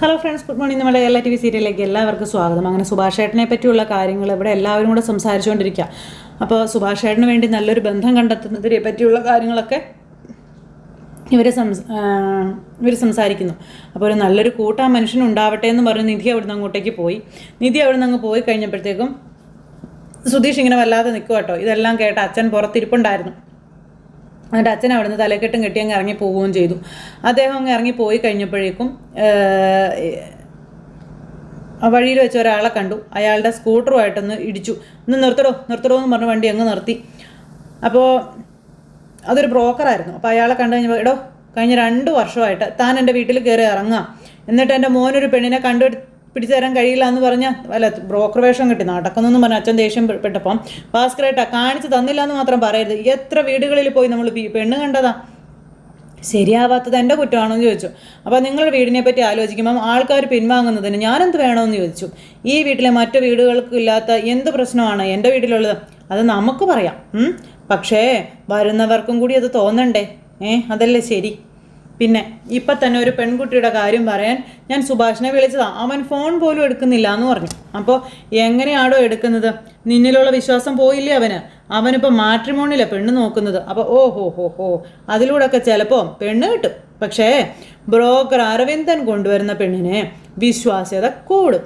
Hello friends, good morning. നമ്മുടെ Kerala TV സീരിയലിലേക്ക് എല്ലാവർക്കും സ്വാഗതം. അങ്ങനെ സുഭാഷ് ഏട്ടനെ പറ്റിയുള്ള കാര്യങ്ങൾ ഇവിടെ എല്ലാവരും കൂടെ സംസാരിച്ചുകൊണ്ടിരിക്കുക. അപ്പോൾ സുഭാഷ് ഏട്ടന് വേണ്ടി നല്ലൊരു ബന്ധം കണ്ടെത്തുന്നതിനെ പറ്റിയുള്ള കാര്യങ്ങളൊക്കെ ഇവർ സംസാരിക്കുന്നു. അപ്പോൾ ഒരു നല്ലൊരു കൂട്ടാ മനുഷ്യനുണ്ടാവട്ടെ എന്ന് പറഞ്ഞ് നിധി അവിടുന്ന് അങ്ങോട്ടേക്ക് പോയി. നിധി അവിടുന്ന് അങ്ങ് പോയി കഴിഞ്ഞപ്പോഴത്തേക്കും സുധീഷ് ഇങ്ങനെ വല്ലാതെ നിൽക്കുക കേട്ടോ. ഇതെല്ലാം കേട്ട അച്ഛൻ പുറത്തിരിപ്പുണ്ടായിരുന്നു. എന്നിട്ട് അച്ഛൻ അവിടുന്ന് തലക്കെട്ടും കെട്ടി അങ്ങ് ഇറങ്ങി പോവുകയും ചെയ്തു. അദ്ദേഹം അങ്ങ് ഇറങ്ങി പോയി കഴിഞ്ഞപ്പോഴേക്കും വഴിയിൽ വെച്ച് ഒരാളെ കണ്ടു. അയാളുടെ സ്കൂട്ടറുമായിട്ടൊന്ന് ഇടിച്ചു. ഒന്ന് നിർത്തടോ എന്ന് പറഞ്ഞ വണ്ടി അങ്ങ് നിർത്തി. അപ്പോൾ അതൊരു ബ്രോക്കറായിരുന്നു. അപ്പോൾ അയാളെ കണ്ടു കഴിഞ്ഞപ്പോൾ, എടോ, കഴിഞ്ഞ 2 വർഷമായിട്ട് താൻ എൻ്റെ വീട്ടിൽ കയറി ഇറങ്ങുക, എന്നിട്ട് എൻ്റെ മോനൊരു പെണ്ണിനെ പിടിച്ചു തരാൻ കഴിയില്ല എന്ന് പറഞ്ഞാൽ വല്ല ബ്രോക്കർ വേഷം കിട്ടി നടക്കുന്നതെന്ന് പറഞ്ഞാൽ അച്ഛൻ ദേഷ്യപ്പെട്ടപ്പം, ഭാസ്കരേട്ടാ കാണിച്ച് തന്നില്ല എന്ന് മാത്രം പറയരുത്. എത്ര വീടുകളിൽ പോയി നമ്മൾ പെണ്ണ് കണ്ടതാ, ശരിയാവാത്തത് എൻ്റെ കുറ്റമാണോ എന്ന് ചോദിച്ചു. അപ്പോൾ നിങ്ങളുടെ വീടിനെ പറ്റി ആലോചിക്കുമ്പം ആൾക്കാർ പിൻവാങ്ങുന്നതിന് ഞാനെന്ത് വേണമെന്ന് ചോദിച്ചു. ഈ വീട്ടിലെ മറ്റു വീടുകൾക്കില്ലാത്ത എന്ത് പ്രശ്നമാണ് എൻ്റെ വീട്ടിലുള്ളത്? അത് നമുക്ക് പറയാം, പക്ഷേ വരുന്നവർക്കും കൂടി അത് തോന്നണ്ടേ? അതല്ലേ ശരി. പിന്നെ ഇപ്പം തന്നെ ഒരു പെൺകുട്ടിയുടെ കാര്യം പറയാൻ ഞാൻ സുഭാഷിനെ വിളിച്ചതാണ്. അവൻ ഫോൺ പോലും എടുക്കുന്നില്ല എന്ന് പറഞ്ഞു. അപ്പോൾ എങ്ങനെയാണോ എടുക്കുന്നത്? നിന്നിലുള്ള വിശ്വാസം പോയില്ലേ അവനിപ്പോൾ മാട്രിമോണിയിലാണ് പെണ്ണ് നോക്കുന്നത്. അപ്പോൾ ഓഹോ അതിലൂടെയൊക്കെ ചിലപ്പോൾ പെണ്ണ് കിട്ടും. പക്ഷേ ബ്രോക്കർ അരവിന്ദൻ കൊണ്ടുവരുന്ന പെണ്ണിനെ വിശ്വാസ്യത കൂടും.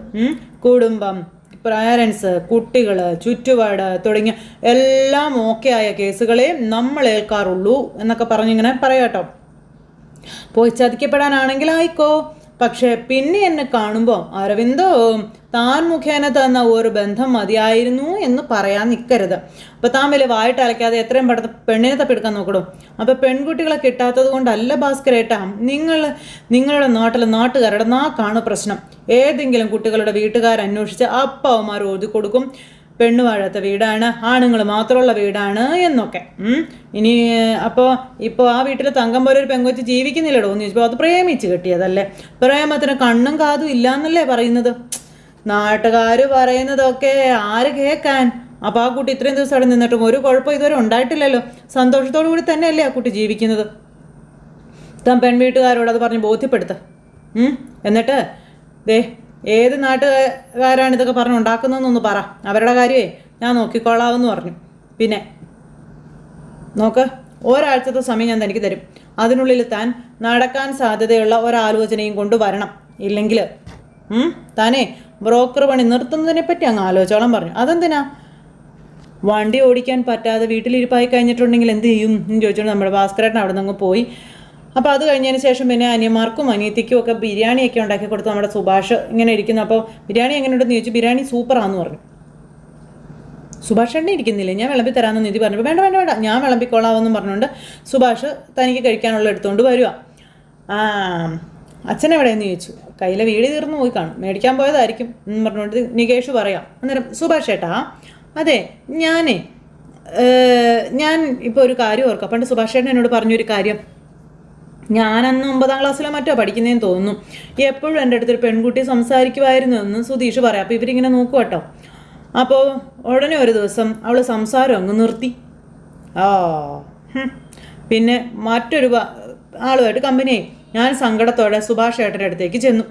കുടുംബം, പാരൻസ്, കുട്ടികൾ, ചുറ്റുപാട് തുടങ്ങിയ എല്ലാം ഓക്കെ ആയ കേസുകളെ നമ്മൾ ഏൽക്കാറുള്ളൂ എന്നൊക്കെ പറഞ്ഞിങ്ങനെ പറയാട്ടോ. പോയി ചതിക്കപ്പെടാനാണെങ്കിൽ ആയിക്കോ, പക്ഷേ പിന്നെ എന്നെ കാണുമ്പോൾ അരവിന്ദോ താൻ മുഖേന തന്ന ഒരു ബന്ധം മതിയായിരുന്നു എന്ന് പറയാൻ നിൽക്കരുത്. അപ്പോൾ താൻ വലിയ വായിട്ട് അലക്കാതെ എത്രയും പെട്ടെന്ന് പെണ്ണിനെ തപ്പെടുക്കാൻ നോക്കണോ? അപ്പോൾ പെൺകുട്ടികളെ കിട്ടാത്തത് കൊണ്ടല്ല ഭാസ്കരേട്ടാ, നിങ്ങളുടെ നാട്ടുകാരുടെ നാക്കാണ് പ്രശ്നം. ഏതെങ്കിലും കുട്ടികളുടെ വീട്ടുകാരന്വേഷിച്ച് അപ്പവന്മാർ ഓതി കൊടുക്കും, പെണ്ണ് വാഴാത്ത വീടാണ്, ആണുങ്ങൾ മാത്രമുള്ള വീടാണ് എന്നൊക്കെ. ഇപ്പോൾ ആ വീട്ടിൽ തങ്കം പോലെ ഒരു പെങ്കൊച്ച് ജീവിക്കുന്നില്ലടോ എന്ന് ചോദിച്ചപ്പോൾ അത് പ്രേമിച്ച് കിട്ടിയതല്ലേ, പ്രേമത്തിന് കണ്ണും കാതും ഇല്ല എന്നല്ലേ പറയുന്നത്. നാട്ടുകാർ പറയുന്നതൊക്കെ ആര് കേൾക്കാൻ? അപ്പോൾ ആ കുട്ടി ഇത്രയും ദിവസം അവിടെ നിന്നിട്ടും ഒരു കുഴപ്പം ഇതുവരെ ഉണ്ടായിട്ടില്ലല്ലോ. സന്തോഷത്തോടു കൂടി തന്നെയല്ലേ ആ കുട്ടി ജീവിക്കുന്നത്. താൻ പെൺവീട്ടുകാരോട് അത് പറഞ്ഞ് ബോധ്യപ്പെടുത്ത. എന്നിട്ട് ഏത് നാട്ടുകാരാണ് ഇതൊക്കെ പറഞ്ഞ് ഉണ്ടാക്കുന്നതെന്നൊന്ന് പറ. അവരുടെ കാര്യമേ ഞാൻ നോക്കിക്കോളാമെന്ന് പറഞ്ഞു. പിന്നെ നോക്ക്, ഒരാഴ്ചത്തെ സമയം ഞാൻ തനിക്ക് തരും. അതിനുള്ളിൽ താൻ നടക്കാൻ സാധ്യതയുള്ള ഒരാലോചനയും കൊണ്ടുവരണം. ഇല്ലെങ്കിൽ താനേ ബ്രോക്കർ പണി നിർത്തുന്നതിനെ പറ്റി അങ്ങ് ആലോചിച്ചോളം പറഞ്ഞു. അതെന്തിനാ? വണ്ടി ഓടിക്കാൻ പറ്റാതെ വീട്ടിലിരിപ്പായി കഴിഞ്ഞിട്ടുണ്ടെങ്കിൽ എന്ത് ചെയ്യും എന്ന് ചോദിച്ചോണ്ട് നമ്മുടെ ഭാസ്കരേട്ടൻ അവിടെ നിന്ന് പോയി. അപ്പോൾ അത് കഴിഞ്ഞതിന് ശേഷം പിന്നെ അനിയന്മാർക്കും അനിയത്തിക്കും ഒക്കെ ബിരിയാണിയൊക്കെ ഉണ്ടാക്കി കൊടുത്തു. നമ്മുടെ സുഭാഷ് ഇങ്ങനെ ഇരിക്കുന്നു. അപ്പോൾ ബിരിയാണി എങ്ങനെയുണ്ടെന്ന് ചോദിച്ചു. ബിരിയാണി സൂപ്പറാന്ന് പറഞ്ഞു. സുഭാഷ് എണ്ണ ഇരിക്കുന്നില്ലേ, ഞാൻ വിളമ്പി തരാമെന്ന് നിധി പറഞ്ഞു. വേണ്ട ഞാൻ വിളമ്പിക്കോളാമെന്നും പറഞ്ഞുകൊണ്ട് സുഭാഷ് തനിക്ക് കഴിക്കാനുള്ള എടുത്തുകൊണ്ട് വരിക. അച്ഛനെവിടെയെന്ന് ചോദിച്ചു. കയ്യിലെ വീട് തീർന്നു പോയി കാണും, മേടിക്കാൻ പോയതായിരിക്കും എന്ന് പറഞ്ഞുകൊണ്ട് നികേഷ് പറയാം. അന്നേരം സുഭാഷ് ഏട്ടാ, അതെ ഞാൻ ഇപ്പോൾ ഒരു കാര്യം ഓർക്കാം. പണ്ട് സുഭാഷ് ഏട്ടൻ എന്നോട് പറഞ്ഞൊരു കാര്യം. ഞാനന്ന് 9ാം ക്ലാസ്സിലോ മറ്റോ പഠിക്കുന്നതെന്ന് തോന്നുന്നു. എപ്പോഴും എൻ്റെ അടുത്തൊരു പെൺകുട്ടി സംസാരിക്കുമായിരുന്നു എന്ന് സുധീഷ് പറയാം. അപ്പോൾ ഇവരിങ്ങനെ നോക്കും കേട്ടോ. അപ്പോൾ ഉടനെ ഒരു ദിവസം അവൾ സംസാരം അങ്ങ് നിർത്തി. പിന്നെ മറ്റൊരു ആളുമായിട്ട് കമ്പനിയായി. ഞാൻ സങ്കടത്തോടെ സുഭാഷ് ഏട്ടൻ്റെ അടുത്തേക്ക് ചെന്നു.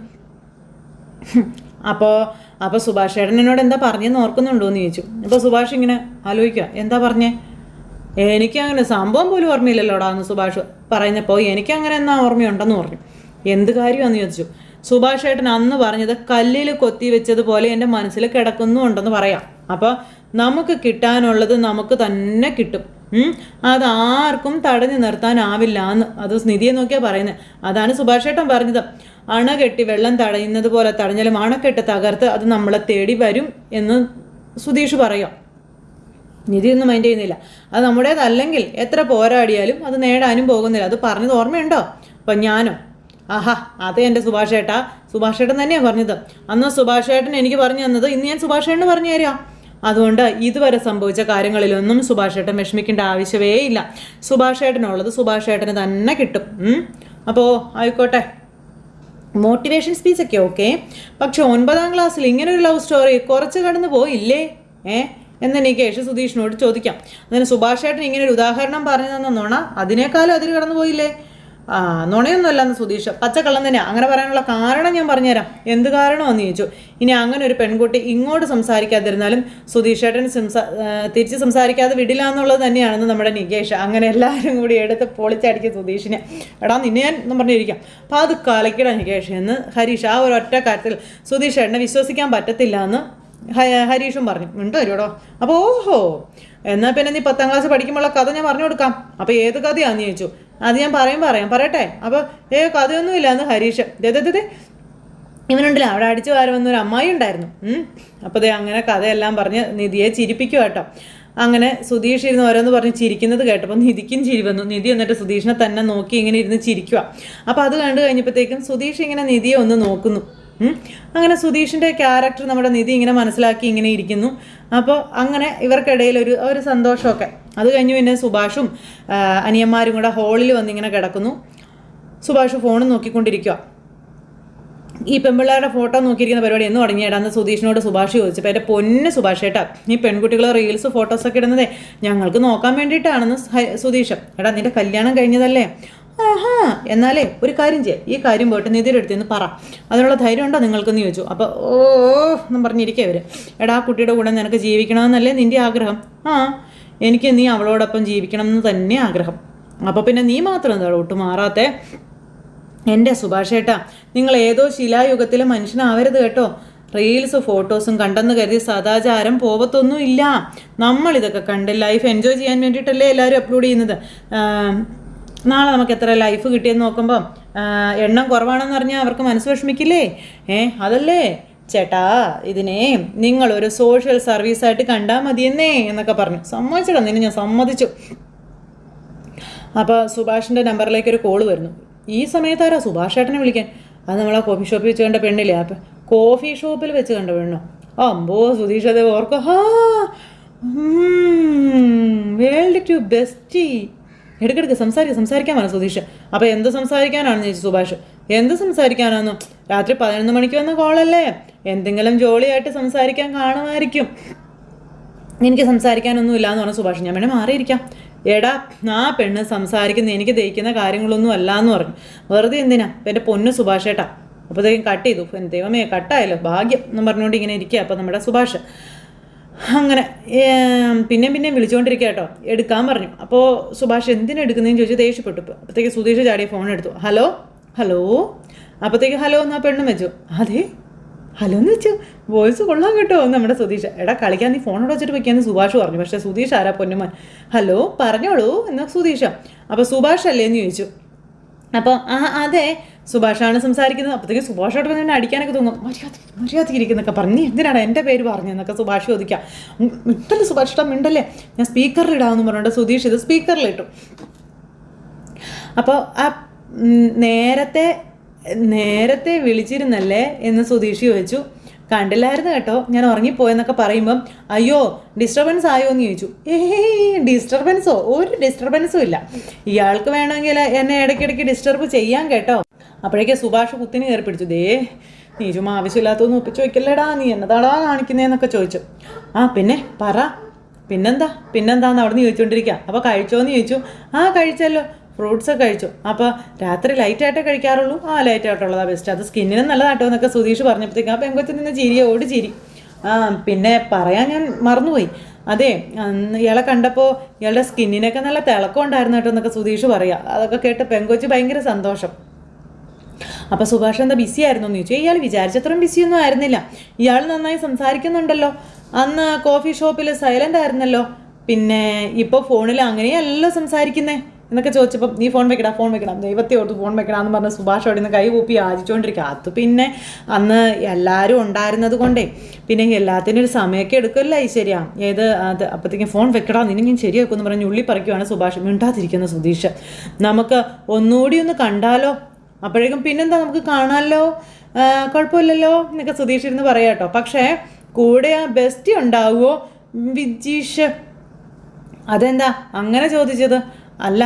അപ്പോൾ സുഭാഷ് ഏട്ടൻ എന്നോട് എന്താ പറഞ്ഞെന്ന് ഓർക്കുന്നുണ്ടോ എന്ന് ചോദിച്ചു. അപ്പോൾ സുഭാഷ് ഇങ്ങനെ ആലോചിക്കുക, എന്താ പറഞ്ഞേ? എനിക്കങ്ങനെ സംഭവം പോലും ഓർമ്മയില്ലല്ലോടാ എന്ന് സുഭാഷ് പറഞ്ഞപ്പോൾ എനിക്കങ്ങനെ എന്നാ ഓർമ്മയുണ്ടെന്ന് പറഞ്ഞു. എന്ത് കാര്യമാണെന്ന് ചോദിച്ചു. സുഭാഷ് ഏട്ടൻ അന്ന് പറഞ്ഞത് കല്ലിൽ കൊത്തി വെച്ചതുപോലെ എൻ്റെ മനസ്സിൽ കിടക്കുന്നുണ്ടെന്ന് പറയാം. അപ്പോൾ നമുക്ക് കിട്ടാനുള്ളത് നമുക്ക് തന്നെ കിട്ടും. അതാർക്കും തടഞ്ഞു നിർത്താനാവില്ല എന്ന്. അത് നിധിയെ നോക്കിയാൽ പറയുന്നത്. അതാണ് സുഭാഷ് ഏട്ടൻ പറഞ്ഞത്. അണ കെട്ടി വെള്ളം തടയുന്നത് പോലെ തടഞ്ഞാലും അണക്കെട്ട് തകർത്ത് അത് നമ്മളെ തേടി വരും എന്ന് സുധീഷ് പറയാം. നിധിയൊന്നും മൈൻഡ് ചെയ്യുന്നില്ല. അത് നമ്മുടേതല്ലെങ്കിൽ എത്ര പോരാടിയാലും അത് നേടാനും പോകുന്നില്ല. അത് പറഞ്ഞത് ഓർമ്മയുണ്ടോ? അപ്പം ഞാനോ? അത് എൻ്റെ സുഭാഷ് ഏട്ടൻ തന്നെയാണ് പറഞ്ഞത്. അന്ന് സുഭാഷ് ഏട്ടൻ എനിക്ക് പറഞ്ഞു തന്നത് ഇന്ന് ഞാൻ സുഭാഷ് ഏട്ടന് പറഞ്ഞു തരാം. അതുകൊണ്ട് ഇതുവരെ സംഭവിച്ച കാര്യങ്ങളിലൊന്നും സുഭാഷ് ഏട്ടൻ വിഷമിക്കേണ്ട ആവശ്യമേ ഇല്ല. സുഭാഷ് ഏട്ടനുള്ളത് സുഭാഷ് ഏട്ടന് തന്നെ കിട്ടും. അപ്പോൾ ആയിക്കോട്ടെ, മോട്ടിവേഷൻ സ്പീച്ചൊക്കെ ഓക്കെ, പക്ഷെ 9ാം ക്ലാസ്സിൽ ഇങ്ങനൊരു ലവ് സ്റ്റോറി കുറച്ച് കടന്നു പോയില്ലേ എന്ന് നികേഷ് സുധീഷിനോട് ചോദിക്കാം. അതിന് സുഭാഷ് ഏട്ടൻ ഇങ്ങനെ ഒരു ഉദാഹരണം പറഞ്ഞു തന്നോണ അതിനേക്കാളും അതിൽ കടന്നു പോയില്ലേ? നുണയൊന്നുമല്ലെന്ന് സുധീഷ്, പച്ചക്കള്ളം തന്നെയാണ്. അങ്ങനെ പറയാനുള്ള കാരണം ഞാൻ പറഞ്ഞുതരാം. എന്ത് കാരണമെന്ന് ചോദിച്ചു. ഇനി അങ്ങനെ ഒരു പെൺകുട്ടി ഇങ്ങോട്ട് സംസാരിക്കാതിരുന്നാലും സുധീഷേട്ടൻ തിരിച്ച് സംസാരിക്കാതെ വിടില്ല എന്നുള്ളത് തന്നെയാണെന്ന് നമ്മുടെ നികേഷ്. അങ്ങനെ എല്ലാവരും കൂടി എടുത്ത് പൊളിച്ചടിക്കും സുധീഷിനെ. എടാ നിന്നെ ഞാൻ എന്നും പറഞ്ഞിരിക്കാം. അപ്പോൾ അത് കലക്കിടാ നികേഷ് എന്ന് ഹരീഷ്. ആ ഒരു ഒറ്റ കാര്യത്തിൽ സുധീഷേട്ടനെ വിശ്വസിക്കാൻ പറ്റത്തില്ല എന്ന് ഹരീഷും പറഞ്ഞു. ഉണ്ട് വരുമോ? അപ്പോൾ ഓഹോ, എന്നാൽ പിന്നെ നീ 10ാം ക്ലാസ് പഠിക്കുമ്പോഴുള്ള കഥ ഞാൻ പറഞ്ഞു കൊടുക്കാം. അപ്പോൾ ഏത് കഥയാണെന്ന് ചോദിച്ചു. അത് ഞാൻ പറയട്ടെ. അപ്പോൾ കഥയൊന്നുമില്ല എന്ന് ഹരീഷ്. ഇവനുണ്ടല്ലോ അവിടെ അടിച്ചു വാര വന്നൊരു അമ്മായി ഉണ്ടായിരുന്നു. അപ്പോൾ അങ്ങനെ കഥയെല്ലാം പറഞ്ഞ് നിധിയെ ചിരിപ്പിക്കുക കേട്ടോ. അങ്ങനെ സുധീഷ് ഇരുന്ന് ഓരോന്ന് പറഞ്ഞ് ചിരിക്കുന്നത് കേട്ടപ്പോൾ നിധിക്കും ചിരി വന്നു. നിധി എന്നിട്ട് സുധീഷിനെ തന്നെ നോക്കി ഇങ്ങനെ ഇരുന്ന് ചിരിക്കുക. അപ്പോൾ അത് കണ്ടു കഴിഞ്ഞപ്പോഴത്തേക്കും സുധീഷ് ഇങ്ങനെ നിധിയെ ഒന്ന് നോക്കുന്നു. അങ്ങനെ സുധീഷിൻ്റെ ക്യാരക്ടർ നമ്മുടെ നിധി ഇങ്ങനെ മനസ്സിലാക്കി ഇങ്ങനെ ഇരിക്കുന്നു. അപ്പോൾ അങ്ങനെ ഇവർക്കിടയിൽ ഒരു സന്തോഷമൊക്കെ. അത് കഴിഞ്ഞ് പിന്നെ സുഭാഷും അനിയന്മാരും കൂടെ ഹോളിൽ വന്നിങ്ങനെ കിടക്കുന്നു. സുഭാഷ് ഫോൺ നോക്കിക്കൊണ്ടിരിക്കുക. ഈ പെൺപിള്ളേരുടെ ഫോട്ടോ നോക്കിയിരിക്കുന്ന പരിപാടി എന്ന് തുടങ്ങിയിടാന്ന് സുധീഷിനോട് സുഭാഷ് ചോദിച്ചപ്പോൾ എൻ്റെ പൊന്ന് സുഭാഷ് ഏട്ടാ, ഈ പെൺകുട്ടികൾ റീൽസ് ഫോട്ടോസൊക്കെ ഇടുന്നതേ ഞങ്ങൾക്ക് നോക്കാൻ വേണ്ടിയിട്ടാണെന്ന് സുധീഷ്. എടാ നിൻ്റെ കല്യാണം കഴിഞ്ഞതല്ലേ? ആഹാ, എന്നാലേ ഒരു കാര്യം ചെയ്യാം, ഈ കാര്യം പോയിട്ട് നിധിയുടെ അടുത്ത് നിന്ന് പറ, അതിനുള്ള ധൈര്യം ഉണ്ടോ നിങ്ങൾക്കെന്ന് ചോദിച്ചു. അപ്പോൾ എന്നും പറഞ്ഞിരിക്കുക ഇവർ. എടാ ആ കുട്ടിയുടെ കൂടെ നിനക്ക് ജീവിക്കണമെന്നല്ലേ നിൻ്റെ ആഗ്രഹം? എനിക്ക് നീ അവളോടൊപ്പം ജീവിക്കണം എന്ന് തന്നെ ആഗ്രഹം. അപ്പോൾ പിന്നെ നീ മാത്രം എന്താ ഒട്ടും മാറാത്തെ? എൻ്റെ സുഭാഷേട്ടാ, നിങ്ങൾ ഏതോ ശിലായുഗത്തിലെ മനുഷ്യനാവരുത് കേട്ടോ. റീൽസ് ഫോട്ടോസും കണ്ടെന്ന് കരുതി സദാചാരം പോവത്തൊന്നും ഇല്ല. നമ്മളിതൊക്കെ കണ്ട് ലൈഫ് എൻജോയ് ചെയ്യാൻ വേണ്ടിയിട്ടല്ലേ എല്ലാവരും അപ്ലോഡ് ചെയ്യുന്നത്. നാളെ നമുക്ക് എത്ര ലൈഫ് കിട്ടിയെന്ന് നോക്കുമ്പം എണ്ണം കുറവാണെന്ന് പറഞ്ഞാൽ അവർക്ക് മനസ്സ് വിഷമിക്കില്ലേ? അതല്ലേ ചേട്ടാ, ഇതിനെ നിങ്ങളൊരു സോഷ്യൽ സർവീസായിട്ട് കണ്ടാൽ മതിയെന്നേ എന്നൊക്കെ പറഞ്ഞു. സമ്മതിച്ചിടാം, നിന്നെ ഞാൻ സമ്മതിച്ചു. അപ്പോൾ സുഭാഷിൻ്റെ നമ്പറിലേക്ക് ഒരു കോള് വരുന്നു. ഈ സമയത്താരാ സുഭാഷേട്ടനെ വിളിക്കാൻ? അത് നമ്മളാ കോഫി ഷോപ്പിൽ വെച്ച് കണ്ട പെണ്ണില്ലേ? അപ്പം കോഫി ഷോപ്പിൽ വെച്ച് കണ്ട പെണ്ണോ? അമ്പോ സുധീഷ്, അത് ഓർക്കോ. World to best. എടുക്കെടുക്ക് സംസാരിക്കാൻ വേണം സുധീഷ്. അപ്പോൾ എന്ത് സംസാരിക്കാനാണെന്ന് ചോദിച്ചു സുഭാഷ്. എന്ത് സംസാരിക്കാനാണെന്നോ? രാത്രി 11 മണിക്ക് വന്ന കോളല്ലേ, എന്തെങ്കിലും ജോളിയായിട്ട് സംസാരിക്കാൻ കാണുമായിരിക്കും. എനിക്ക് സംസാരിക്കാനൊന്നും ഇല്ലയെന്ന് പറഞ്ഞു സുഭാഷ്. ഞാൻ വേണേൽ മാറിയിരിക്കാം. എടാ ആ പെണ്ണ് സംസാരിക്കുന്ന എനിക്ക് ദഹിക്കുന്ന കാര്യങ്ങളൊന്നും അല്ല എന്ന് പറഞ്ഞു. വെറുതെ എന്തിനാ എൻ്റെ പൊന്ന് സുഭാഷേട്ടാ. അപ്പോഴത്തേക്കും കട്ട് ചെയ്തു. ദൈവമേ കട്ടായല്ലോ, ഭാഗ്യം എന്നും പറഞ്ഞുകൊണ്ട് ഇങ്ങനെ ഇരിക്കുക. അപ്പോൾ നമ്മുടെ സുഭാഷ് അങ്ങനെ പിന്നെ വിളിച്ചുകൊണ്ടിരിക്കുക കേട്ടോ. എടുക്കാൻ പറഞ്ഞു. അപ്പോൾ സുഭാഷ് എന്തിനെടുക്കുന്നതെന്ന് ചോദിച്ചു ദേഷ്യപ്പെട്ടു. അപ്പോഴത്തേക്ക് സുധീഷ് ചാടിയ ഫോൺ എടുത്തു. ഹലോ അപ്പോഴത്തേക്ക് ഹലോ എന്നാ പെണ്ണും വെച്ചു. അതെ ഹലോ എന്ന് വെച്ചു. വോയിസ് കൊള്ളാൻ കേട്ടോ നമ്മുടെ സുധീഷ്. എടാ കളിക്കാൻ നീ ഫോണോട് വെച്ചിട്ട് വയ്ക്കാമെന്ന് സുഭാഷ് പറഞ്ഞു. പക്ഷേ സുധീഷ് ആരാ പൊന്നുമാൻ. ഹലോ പറഞ്ഞോളൂ എന്നാ സുധീഷ. അപ്പോൾ സുഭാഷ് അല്ലേ എന്ന് ചോദിച്ചു. അപ്പോൾ അതെ സുഭാഷാണ് സംസാരിക്കുന്നത്. അപ്പോഴത്തേക്കും സുഭാഷോട്ട് തന്നെ അടിക്കാനൊക്കെ തോന്നും. മര്യാദയ്ക്കിരിക്കുന്നൊക്കെ പറഞ്ഞ് എന്തിനാണ് എൻ്റെ പേര് പറഞ്ഞതെന്നൊക്കെ സുഭാഷ് ചോദിക്കാം. മിണ്ടല്ലേ സുഭാഷ് മിണ്ടല്ലേ, ഞാൻ സ്പീക്കറിൽ ഇടാമെന്ന് പറഞ്ഞിട്ട് സുധീഷ് ഇത് സ്പീക്കറിലിട്ടു. അപ്പോൾ ആ നേരത്തെ വിളിച്ചിരുന്നല്ലേ എന്ന് സുധീഷ് ചോദിച്ചു. കണ്ടില്ലായിരുന്നു കേട്ടോ, ഞാൻ ഉറങ്ങിപ്പോയെന്നൊക്കെ പറയുമ്പം അയ്യോ ഡിസ്റ്റർബൻസ് ആയോ എന്ന് ചോദിച്ചു. ഡിസ്റ്റർബൻസോ? ഒരു ഡിസ്റ്റർബൻസും ഇല്ല. ഇയാൾക്ക് വേണമെങ്കിൽ എന്നെ ഇടയ്ക്കിടയ്ക്ക് ഡിസ്റ്റർബ് ചെയ്യാൻ കേട്ടോ. അപ്പോഴേക്കും സുഭാഷ് കുത്തിന് കയറി പിടിച്ചു. നീ ചുമ്മാ ആവശ്യമില്ലാത്തൊന്നും ഒപ്പിച്ച് വയ്ക്കല്ലേടാ, നീ എന്നതാടാ കാണിക്കുന്നതെന്നൊക്കെ ചോദിച്ചു. പിന്നെ പറ പിന്നെന്താന്ന് അവിടെ നിന്ന് ചോദിച്ചുകൊണ്ടിരിക്കുക. അപ്പോൾ കഴിച്ചോന്ന് ചോദിച്ചു. കഴിച്ചല്ലോ, ഫ്രൂട്ട്സൊക്കെ കഴിച്ചു. അപ്പോൾ രാത്രി ലൈറ്റായിട്ടേ കഴിക്കാറുള്ളൂ? ലൈറ്റായിട്ടുള്ളതാണ് ബെസ്റ്റ്, അത് സ്കിന്നിനും നല്ലതാട്ടോ എന്നൊക്കെ സുധീഷ് പറഞ്ഞപ്പോഴത്തേക്കും ആ പെങ്കൊച്ചിൽ നിന്ന് ചിരി. പിന്നെ പറയാൻ ഞാൻ മറന്നുപോയി. അതെ ഇയാളെ കണ്ടപ്പോൾ ഇയാളുടെ സ്കിന്നിനൊക്കെ നല്ല തിളക്കം ഉണ്ടായിരുന്നു കേട്ടോ എന്നൊക്കെ സുധീഷ് പറയുക. അതൊക്കെ കേട്ട് പെങ്കൊച്ച് ഭയങ്കര സന്തോഷം. അപ്പോൾ സുഭാഷ് എന്താ ബിസി ആയിരുന്നു എന്ന് ചോദിച്ചു. ഇയാൾ വിചാരിച്ചത്രയും ബിസിയൊന്നും ആയിരുന്നില്ല. ഇയാൾ നന്നായി സംസാരിക്കുന്നുണ്ടല്ലോ. അന്ന് കോഫി ഷോപ്പിൽ സൈലൻ്റ് ആയിരുന്നല്ലോ, പിന്നെ ഇപ്പോൾ ഫോണിൽ അങ്ങനെയല്ല സംസാരിക്കുന്നേ എന്നൊക്കെ ചോദിച്ചപ്പോൾ നീ ഫോൺ വെക്കണം ദൈവത്തെയോട്ട് ഫോൺ വെക്കണമെന്ന് പറഞ്ഞ് സുഭാഷ് അവിടെ നിന്ന് കൈ കൂപ്പി യാചിച്ചുകൊണ്ടിരിക്കുക. അത് പിന്നെ അന്ന് എല്ലാവരും ഉണ്ടായിരുന്നത് കൊണ്ടേ പിന്നെ എല്ലാത്തിനും ഒരു സമയമൊക്കെ എടുക്കുമല്ലോ ഐശ്വര്യ. അത് അപ്പോഴത്തേക്കും ഫോൺ വെക്കടാ നിന്നെ ഞാൻ ശരിയാക്കുമെന്ന് പറഞ്ഞ് ഉള്ളി പറിക്കുവാണ് സുഭാഷ്. മിണ്ടാതിരിക്കുന്ന സുധീഷ്. നമുക്ക് ഒന്നുകൂടി ഒന്ന് കണ്ടാലോ? അപ്പോഴേക്കും പിന്നെന്താ നമുക്ക് കാണാമല്ലോ, കുഴപ്പമില്ലല്ലോ എന്നൊക്കെ സുധീഷ് ഇരുന്ന് പറയാം കേട്ടോ. പക്ഷേ കൂടെ ആ ബെസ്റ്റ് ഉണ്ടാവുമോ വിജീഷ്? അതെന്താ അങ്ങനെ ചോദിച്ചത്? അല്ല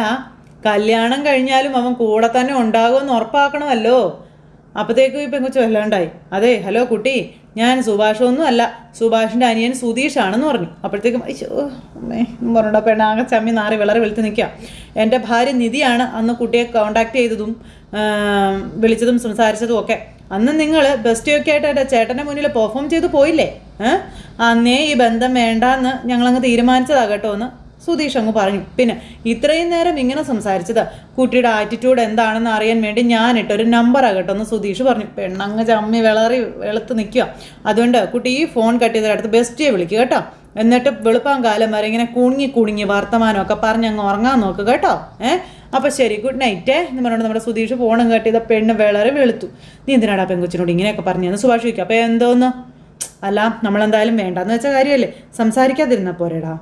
കല്യാണം കഴിഞ്ഞാലും അവൻ കൂടെ തന്നെ ഉണ്ടാകുമെന്ന് ഉറപ്പാക്കണമല്ലോ. അപ്പോഴത്തേക്കും ഈ പെങ്കൊച്ചു വല്ലാണ്ടായി. അതെ ഹലോ കുട്ടി, ഞാൻ സുഭാഷൊന്നും അല്ല, സുഭാഷിൻ്റെ അനിയൻ സുധീഷാണെന്ന് പറഞ്ഞു. അപ്പോഴത്തേക്കും അയ്യോ അമ്മേ എന്ന് പറഞ്ഞിട്ട് പെണ്ണാകെ ചമ്മി നാറി വിളറി വെളുത്ത് നിൽക്കുക. എൻ്റെ ഭാര്യ നിധിയാണ് അന്ന് കുട്ടിയെ കോണ്ടാക്ട് ചെയ്തതും വിളിച്ചതും സംസാരിച്ചതും ഒക്കെ. അന്ന് നിങ്ങൾ ബെസ്റ്റിയൊക്കെ ആയിട്ട് എൻ്റെ ചേട്ടൻ്റെ മുന്നിൽ പെർഫോം ചെയ്ത് പോയില്ലേ? അന്നേ ഈ ബന്ധം വേണ്ടാന്ന് ഞങ്ങളങ്ങ് തീരുമാനിച്ചതാ കേട്ടോ എന്ന് സുധീഷ് അങ്ങ് പറഞ്ഞു. പിന്നെ ഇത്രയും നേരം ഇങ്ങനെ സംസാരിച്ചത് കുട്ടിയുടെ ആറ്റിറ്റ്യൂഡ് എന്താണെന്ന് അറിയാൻ വേണ്ടി ഞാനിട്ടൊരു നമ്പറാണ് കേട്ടോ എന്ന് സുധീഷ് പറഞ്ഞു. പെണ്ണങ്ങ് ചമ്മി വിളറി വെളുത്ത് നിൽക്കുക. അതുകൊണ്ട് കുട്ടി ഈ ഫോൺ കട്ട് ചെയ്തടുത്ത് ബെസ്റ്റിയെ വിളിക്കുക കേട്ടോ. എന്നിട്ട് വെളുപ്പാൻ കാലം വരെ ഇങ്ങനെ കുണുങ്ങി വർത്തമാനമൊക്കെ പറഞ്ഞ് അങ്ങ് ഉറങ്ങാൻ നോക്കുക കേട്ടോ. അപ്പോൾ ശരി, ഗുഡ് നൈറ്റ് എന്ന് പറഞ്ഞുകൊണ്ട് നമ്മുടെ സുധീഷ് ഫോണും കട്ട് ചെയ്ത പെണ്ണ് വിളറി വെളുത്തു. നീ എന്തിനാടാ പെങ്കൊച്ചിനോട് ഇങ്ങനെയൊക്കെ പറഞ്ഞതെന്ന് സുഭാഷ് ചോദിക്കുക. അപ്പോൾ എന്തോന്ന്? അല്ല, നമ്മളെന്തായാലും വേണ്ടാന്ന് വെച്ച കാര്യമല്ലേ, സംസാരിക്കാതിരുന്ന പോരേടാ.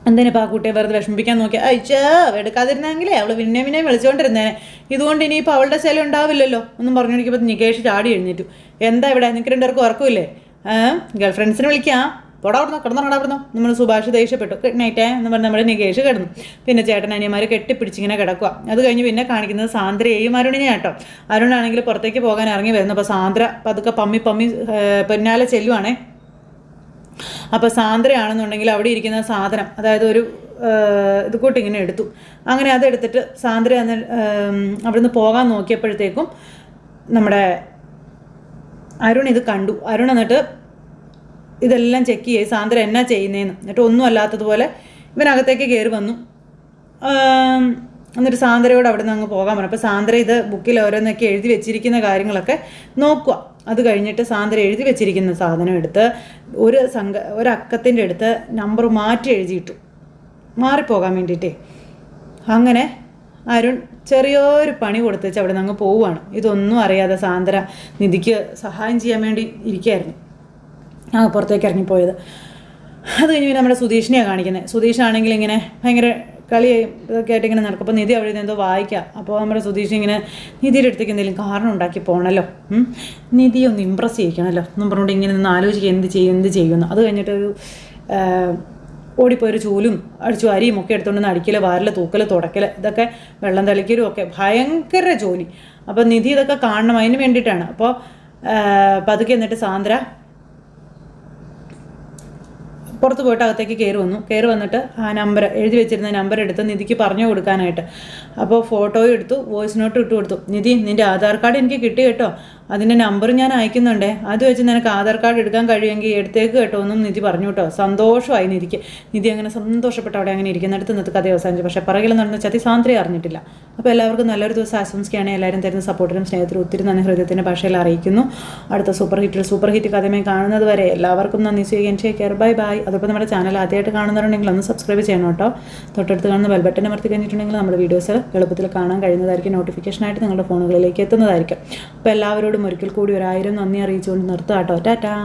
എന്തിനിപ്പോൾ ആ കുട്ടിയെ വെറുതെ വിഷമിപ്പിക്കാൻ നോക്കിയാൽ അയച്ചാ എടുക്കാതിരുന്നെങ്കിലേ അവൾ പിന്നെ വിളിച്ചുകൊണ്ടിരുന്നേനെ. ഇതുകൊണ്ട് ഇനിയിപ്പോൾ അവളുടെ ശല്യം ഉണ്ടാവില്ലല്ലോ എന്നും പറഞ്ഞുകൊണ്ടിരിക്കുമ്പോൾ നികേഷ് ചാടി എഴുന്നേറ്റു. എന്താ ഇവിടെ നിങ്ങൾക്ക് രണ്ടുപേർക്കും ഉറക്കമില്ലേ? ഗേൾ ഫ്രണ്ട്സിനെ വിളിക്കാം, പൊടാവിടുന്നോ കിടന്നോടാവിടുന്നോ നമ്മൾ സുഭാഷ് ദേഷ്യപ്പെട്ടു. ഗുഡ് നൈറ്റ് എന്ന് പറഞ്ഞ് നമ്മുടെ നികേഷ് കിടന്നു. പിന്നെ ചേട്ടൻ അനിയന്മാർ കെട്ടിപ്പിടിച്ചിങ്ങനെ കിടക്കുക. അത് കഴിഞ്ഞ് പിന്നെ കാണിക്കുന്നത് സാന്ദ്രയെയും അരുണിനെ കേട്ടോ. അരുണാണെങ്കിൽ പുറത്തേക്ക് പോകാൻ ഇറങ്ങി വരുന്നു. അപ്പോൾ സാന്ദ്ര പതുക്കെ പമ്മി പിന്നാലെ ചെല്ലുവാണേ. അപ്പോൾ സാന്ദ്രയാണെന്നുണ്ടെങ്കിൽ അവിടെ ഇരിക്കുന്ന സാധനം, അതായത് ഒരു ഇത് കൂട്ടി ഇങ്ങനെ എടുത്തു. അങ്ങനെ അതെടുത്തിട്ട് സാന്ദ്ര അവിടുന്ന് പോകാൻ നോക്കിയപ്പോഴത്തേക്കും നമ്മുടെ അരുൺ ഇത് കണ്ടു. അരുൺ എന്നിട്ട് ഇതെല്ലാം ചെക്ക് ചെയ്ത് സാന്ദ്ര എന്നാ ചെയ്യുന്നതെന്ന്. എന്നിട്ട് ഒന്നും അല്ലാത്തതുപോലെ ഇവനകത്തേക്ക് കയറി വന്നു. എന്നിട്ട് സാന്ദ്രയോട് അവിടെ നിന്ന് അങ്ങ് പോകാൻ പറഞ്ഞു. അപ്പോൾ സാന്ദ്ര ഇത് ബുക്കിൽ ഓരോന്നൊക്കെ എഴുതി വെച്ചിരിക്കുന്ന കാര്യങ്ങളൊക്കെ നോക്കുക. അത് കഴിഞ്ഞിട്ട് സാന്ദ്ര എഴുതി വെച്ചിരിക്കുന്ന സാധനം എടുത്ത് ഒരു അക്കത്തിൻ്റെ അടുത്ത് നമ്പർ മാറ്റി എഴുതിയിട്ടു, മാറിപ്പോകാൻ വേണ്ടിയിട്ടേ. അങ്ങനെ അരുൺ ചെറിയൊരു പണി കൊടുത്തേച്ച് അവിടെ നിന്ന് അങ്ങ് പോവുകയാണ്. ഇതൊന്നും അറിയാതെ സാന്ദ്ര നിധിക്ക് സഹായം ചെയ്യാൻ വേണ്ടി ഇരിക്കുകയായിരുന്നു. പുറത്തേക്ക് ഇറങ്ങിപ്പോയത്. അത് കഴിഞ്ഞ് പിന്നെ നമ്മുടെ സുധീഷിനെയാണ് കാണിക്കുന്നത്. സുധീഷാണെങ്കിൽ ഇങ്ങനെ ഭയങ്കര കളി ഇതൊക്കെ ആയിട്ട് ഇങ്ങനെ നടക്കും. അപ്പോൾ നിധി അവിടെ നിന്ന് എന്തോ വായിക്കാം. അപ്പോൾ നമ്മുടെ സുധീഷ് ഇങ്ങനെ നിധിയുടെ അടുത്തേക്ക് എന്തെങ്കിലും കാരണം ഉണ്ടാക്കി പോകണമല്ലോ, നിധി ഒന്ന് ഇമ്പ്രസ് ചെയ്യിക്കണമല്ലോ എന്നും പറഞ്ഞുകൊണ്ട് ഇങ്ങനെ നിന്ന് ആലോചിക്കുക എന്ത് ചെയ്യുമെന്ന്. അത് കഴിഞ്ഞിട്ടൊരു ഓടിപ്പോയൊരു ചൂലും അടിച്ചു അരിയും ഒക്കെ എടുത്തുകൊണ്ട് അടിക്കൽ, വാരൽ, തൂക്കൽ, തുടക്കൽ, ഇതൊക്കെ വെള്ളം തളിക്കലും ഒക്കെ ഭയങ്കര ജോലി. അപ്പോൾ നിധി ഇതൊക്കെ കാണണം, അതിന് വേണ്ടിയിട്ടാണ്. അപ്പോൾ പതുക്കെ എന്നിട്ട് സാന്ദ്ര പുറത്ത് പോയിട്ട് അകത്തേക്ക് കയറി വന്നിട്ട് ആ നമ്പർ എഴുതി വെച്ചിരുന്ന നമ്പർ എടുത്ത് നിധിക്ക് പറഞ്ഞു കൊടുക്കാനായിട്ട്. അപ്പോൾ ഫോട്ടോയും എടുത്തു, വോയിസ് നോട്ട് ഇട്ട് കൊടുത്തു. നിധി, നിൻ്റെ ആധാർ കാർഡ് എനിക്ക് കിട്ടി കേട്ടോ, അതിൻ്റെ നമ്പർ ഞാൻ അയക്കുന്നുണ്ടേ, അത് വെച്ച് നിനക്ക് ആധാർ കാർഡ് എടുക്കാൻ കഴിയുമെങ്കിൽ എടുത്തേക്ക് കേട്ടോ എന്നും നിധി പറഞ്ഞു കേട്ടോ. സന്തോഷമായി നിധിക്ക്. നിധി അങ്ങനെ സന്തോഷപ്പെട്ട് അവിടെ അങ്ങനെ ഇരിക്കുന്നിടത്ത് നിന്നിട്ട് കഥ അവസാനിച്ചു. പക്ഷേ പുറകിൽ നടന്ന ചതി സാന്ദ്രയെ അറിഞ്ഞിട്ടില്ല. അപ്പോൾ എല്ലാവർക്കും നല്ലൊരു ദിവസം ആശംസിക്കുകയാണ്. എല്ലാവരും തരുന്ന സപ്പോർട്ടിനും സ്നേഹത്തിനും ഒത്തിരി നന്ദി ഹൃദയത്തിൻ്റെ ഭാഷയിൽ അറിയിക്കുന്നു. അടുത്ത സൂപ്പർ ഹിറ്റ് കഥയുമായി കാണുന്നത് വരെ എല്ലാവർക്കും നന്ദി. Take care, bye bye. അതോടൊപ്പം നമ്മുടെ ചാനൽ ആദ്യമായിട്ട് കാണുന്നവരുണ്ടെങ്കിൽ ഒന്ന് സബ്സ്ക്രൈബ് ചെയ്യണം കേട്ടോ. തൊട്ടടുത്ത് കാണുന്ന ബെൽ ബട്ടൺ അമർത്തി കഴിഞ്ഞിട്ടുണ്ടെങ്കിൽ നമ്മുടെ വീഡിയോസ് എളുപ്പത്തിൽ കാണാൻ കഴിയുന്നതായിരിക്കും. നോട്ടിഫിക്കേഷനായിട്ട് നിങ്ങളുടെ ഫോണുകളിലേക്ക് എത്തുന്നതായിരിക്കും. അപ്പോൾ എല്ലാവരോടും ഒരിക്കൽ കൂടി 1000 നന്ദി അറിയിച്ചുകൊണ്ട് നിർത്തുക കേട്ടോ. ടാറ്റാ.